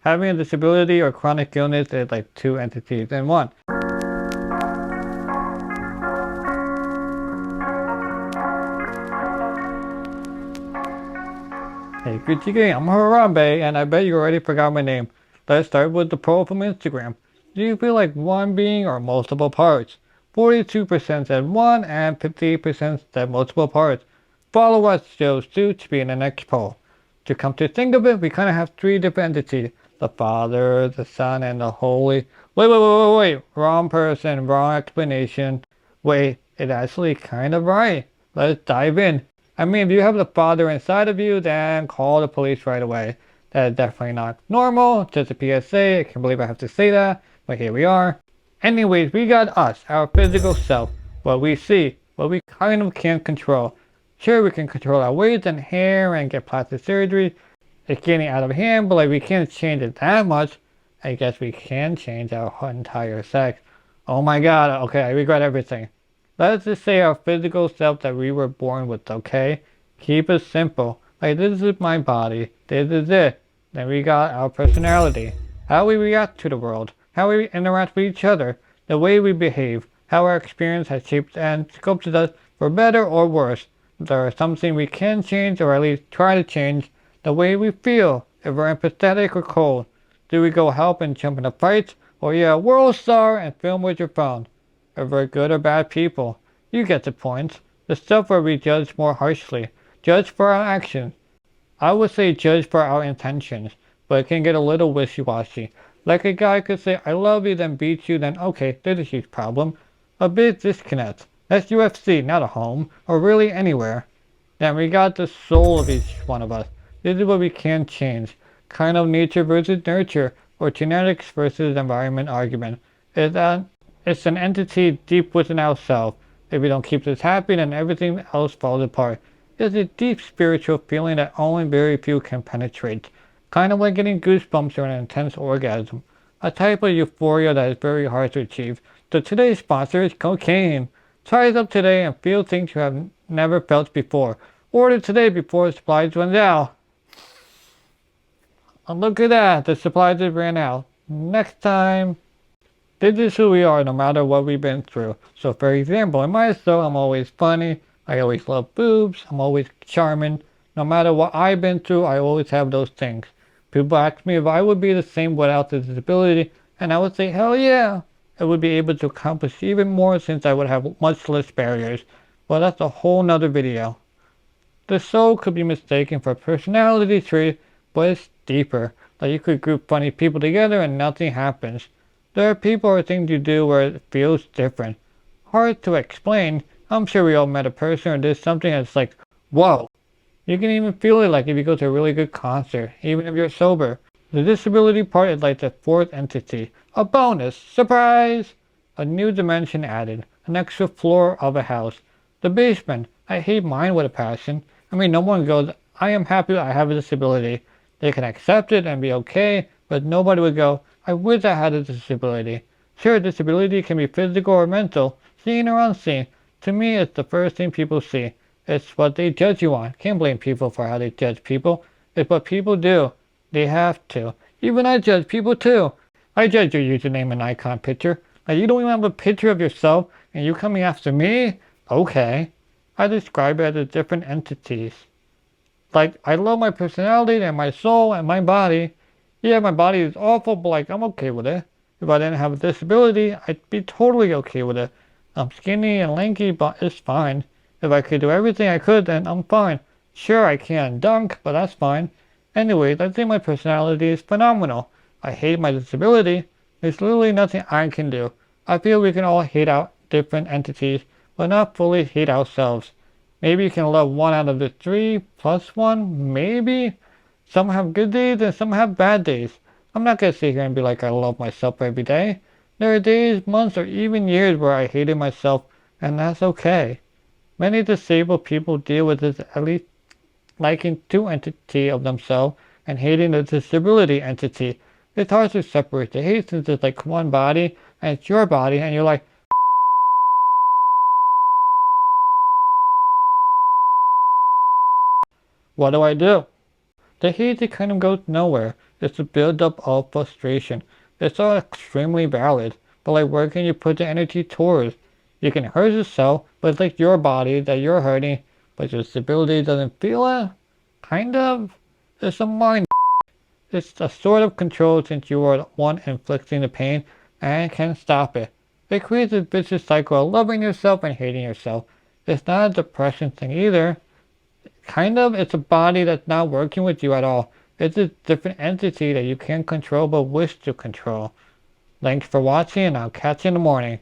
Having a disability or chronic illness is like two entities in one. Hey, Gucci Gang, I'm Harambe, and I bet you already forgot my name. Let's start with the poll from Instagram. Do you feel like one being or multiple parts? 42% said one, and 58% said multiple parts. Follow us, Joe Sooch, to be in the next poll. To come to think of it, we kind of have three different entities. The Father, the Son, and the Holy... Wait. Wrong person, wrong explanation. Wait, it's actually kind of right. Let's dive in. I mean, if you have the Father inside of you, then call the police right away. That is definitely not normal. Just a PSA. I can't believe I have to say that, but here we are. Anyways, we got us, our physical self, what we see, what we kind of can't control. Sure, we can control our weight and hair and get plastic surgery. It's getting out of hand, but like we can't change it that much. I guess we can change our entire sex. Oh my god, okay, I regret everything. Let's just say our physical self that we were born with, okay? Keep it simple. Like, this is my body. This is it. Then we got our personality. How we react to the world. How we interact with each other. The way we behave. How our experience has shaped and sculpted us for better or worse. There is something we can change, or at least try to change. The way we feel. If we're empathetic or cold. Do we go help and jump into fights? Or yeah, world star and film with your phone? If we're good or bad people. You get the point. The stuff where we judge more harshly. Judge for our actions. I would say judge for our intentions, but it can get a little wishy-washy. Like a guy could say, I love you, then beat you, then okay, there's a huge problem. A big disconnect. That's UFC, not a home, or really anywhere. Then we got the soul of each one of us. This is what we can change. Kind of nature versus nurture, or genetics versus environment argument. It's an entity deep within ourselves. If we don't keep this happy, then everything else falls apart. It's a deep spiritual feeling that only very few can penetrate. Kind of like getting goosebumps or an intense orgasm. A type of euphoria that is very hard to achieve. So today's sponsor is cocaine. Try it up today and feel things you have never felt before. Order today before supplies run out. And look at that, the supplies have ran out. Next time. This is who we are no matter what we've been through. So for example, in my show, I'm always funny. I always love boobs. I'm always charming. No matter what I've been through, I always have those things. People ask me if I would be the same without the disability, and I would say, hell yeah. I would be able to accomplish even more since I would have much less barriers. Well, that's a whole nother video. The soul could be mistaken for a personality trait, but it's deeper. Like you could group funny people together and nothing happens. There are people or things you do where it feels different. Hard to explain. I'm sure we all met a person or did something that's like, whoa. You can even feel it like if you go to a really good concert, even if you're sober. The disability part is like the fourth entity. A bonus. Surprise! A new dimension added. An extra floor of a house. The basement. I hate mine with a passion. I mean, no one goes, I am happy I have a disability. They can accept it and be okay, but nobody would go, I wish I had a disability. Sure, disability can be physical or mental, seen or unseen. To me, it's the first thing people see. It's what they judge you on. Can't blame people for how they judge people. It's what people do. They have to. Even I judge people too. I judge your username and icon picture. Like you don't even have a picture of yourself and you coming after me? Okay. I describe it as different entities. Like, I love my personality and my soul and my body. Yeah, my body is awful, but like, I'm okay with it. If I didn't have a disability, I'd be totally okay with it. I'm skinny and lanky, but it's fine. If I could do everything I could, then I'm fine. Sure, I can't dunk, but that's fine. Anyway, I think my personality is phenomenal. I hate my disability. There's literally nothing I can do. I feel we can all hate out different entities, but not fully hate ourselves. Maybe you can love one out of the three, plus one, maybe? Some have good days and some have bad days. I'm not gonna sit here and be like I love myself every day. There are days, months, or even years where I hated myself, and that's okay. Many disabled people deal with this at least liking two entities of themselves and hating the disability entity. It's hard to separate the hate since it's like one body and it's your body and you're like, what do I do? The hate it kind of goes nowhere. It's a build-up of frustration. It's all extremely valid, but like where can you put the energy towards? You can hurt yourself, but it's like your body that you're hurting, but your disability doesn't feel it? Kind of? It's a mind. It's a sort of control since you are the one inflicting the pain and can stop it. It creates a vicious cycle of loving yourself and hating yourself. It's not a depression thing either. Kind of, it's a body that's not working with you at all. It's a different entity that you can't control but wish to control. Thanks for watching and I'll catch you in the morning.